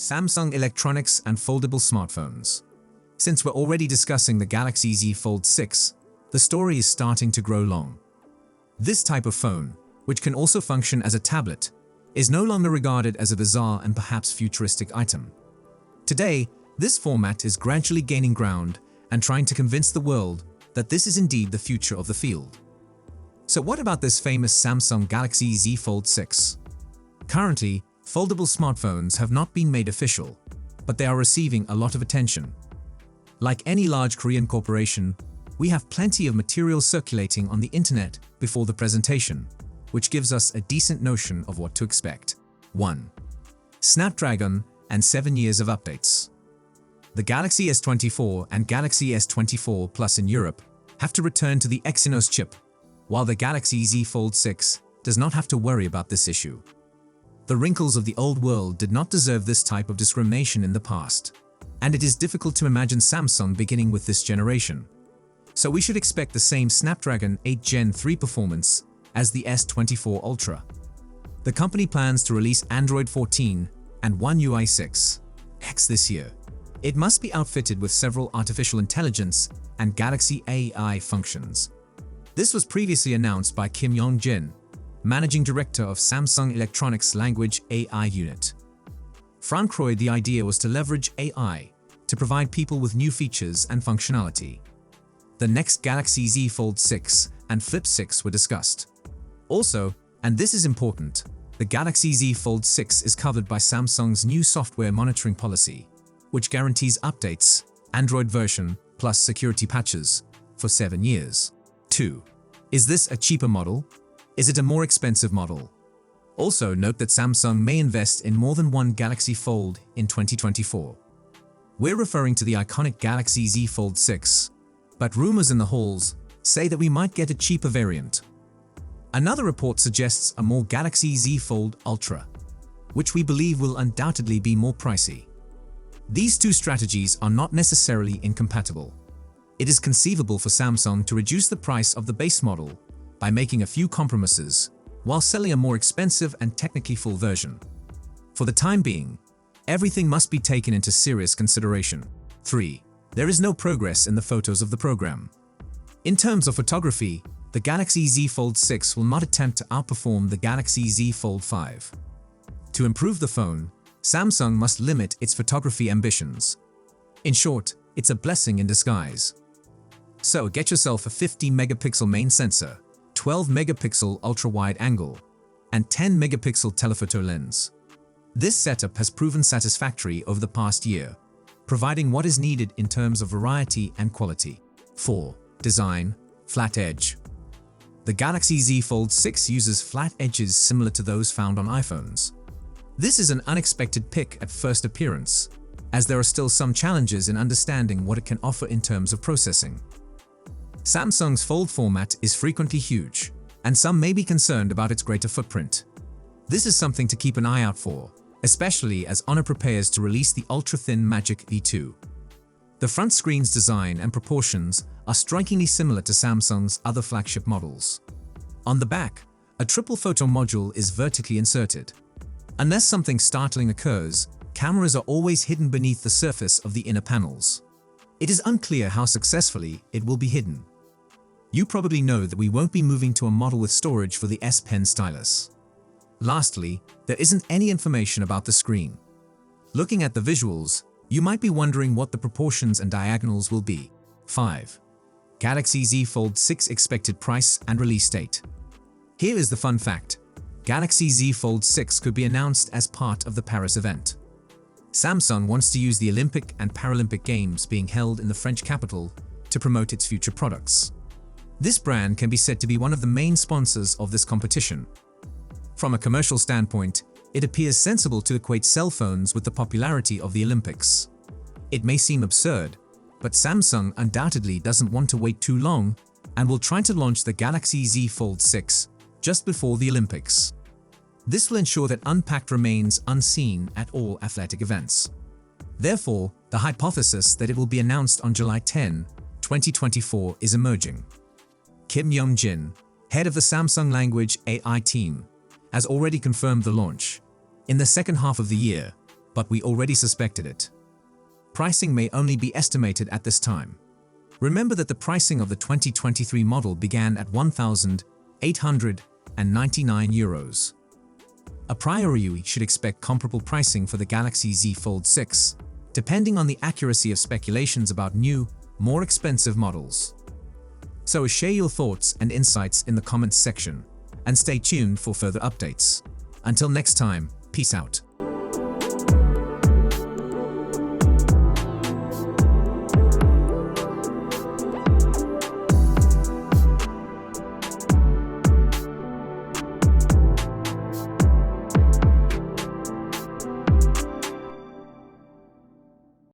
Samsung Electronics and Foldable Smartphones. Since we're already discussing the Galaxy Z Fold 6, the story is starting to grow long. This type of phone, which can also function as a tablet, is no longer regarded as a bizarre and perhaps futuristic item. Today, this format is gradually gaining ground and trying to convince the world that this is indeed the future of the field. So what about this famous Samsung Galaxy Z Fold 6? Currently, foldable smartphones have not been made official, but they are receiving a lot of attention. Like any large Korean corporation, we have plenty of material circulating on the internet before the presentation, which gives us a decent notion of what to expect. 1. Snapdragon and 7 years of updates. The Galaxy S24 and Galaxy S24 Plus in Europe have to return to the Exynos chip, while the Galaxy Z Fold 6 does not have to worry about this issue. The wrinkles of the old world did not deserve this type of discrimination in the past, and it is difficult to imagine Samsung beginning with this generation. So we should expect the same Snapdragon 8 Gen 3 performance as the S24 Ultra. The company plans to release Android 14 and One UI 6 X this year. It must be outfitted with several artificial intelligence and Galaxy AI functions. This was previously announced by Kim Yong-jin, Managing Director of Samsung Electronics Language AI Unit. Frankroyd, the idea was to leverage AI to provide people with new features and functionality. The next Galaxy Z Fold 6 and Flip 6 were discussed. Also, and this is important, the Galaxy Z Fold 6 is covered by Samsung's new software monitoring policy, which guarantees updates, Android version, plus security patches, for 7 years. 2. Is this a cheaper model? Is it a more expensive model? Also note that Samsung may invest in more than one Galaxy Fold in 2024. We're referring to the iconic Galaxy Z Fold 6, but rumors in the halls say that we might get a cheaper variant. Another report suggests a more Galaxy Z Fold Ultra, which we believe will undoubtedly be more pricey. These two strategies are not necessarily incompatible. It is conceivable for Samsung to reduce the price of the base model by making a few compromises, while selling a more expensive and technically full version. For the time being, everything must be taken into serious consideration. 3. There is no progress in the photos of the program. In terms of photography, the Galaxy Z Fold 6 will not attempt to outperform the Galaxy Z Fold 5. To improve the phone, Samsung must limit its photography ambitions. In short, it's a blessing in disguise. So get yourself a 50-megapixel main sensor, 12-megapixel ultra-wide angle, and 10-megapixel telephoto lens. This setup has proven satisfactory over the past year, providing what is needed in terms of variety and quality. 4. Design, flat edge. The Galaxy Z Fold 6 uses flat edges similar to those found on iPhones. This is an unexpected pick at first appearance, as there are still some challenges in understanding what it can offer in terms of processing. Samsung's Fold format is frequently huge, and some may be concerned about its greater footprint. This is something to keep an eye out for, especially as Honor prepares to release the ultra-thin Magic V2. The front screen's design and proportions are strikingly similar to Samsung's other flagship models. On the back, a triple photo module is vertically inserted. Unless something startling occurs, cameras are always hidden beneath the surface of the inner panels. It is unclear how successfully it will be hidden. You probably know that we won't be moving to a model with storage for the S Pen stylus. Lastly, there isn't any information about the screen. Looking at the visuals, you might be wondering what the proportions and diagonals will be. 5. Galaxy Z Fold 6 expected price and release date. Here is the fun fact. Galaxy Z Fold 6 could be announced as part of the Paris event. Samsung wants to use the Olympic and Paralympic Games being held in the French capital to promote its future products. This brand can be said to be one of the main sponsors of this competition. From a commercial standpoint, it appears sensible to equate cell phones with the popularity of the Olympics. It may seem absurd, but Samsung undoubtedly doesn't want to wait too long and will try to launch the Galaxy Z Fold 6 just before the Olympics. This will ensure that unpacked remains unseen at all athletic events. Therefore, the hypothesis that it will be announced on July 10, 2024 is emerging. Kim Yong-jin, head of the Samsung Language AI team, has already confirmed the launch. In the second half of the year, but we already suspected it. Pricing may only be estimated at this time. Remember that the pricing of the 2023 model began at €1,899. A priori should expect comparable pricing for the Galaxy Z Fold 6, depending on the accuracy of speculations about new, more expensive models. So share your thoughts and insights in the comments section, and stay tuned for further updates. Until next time, peace out.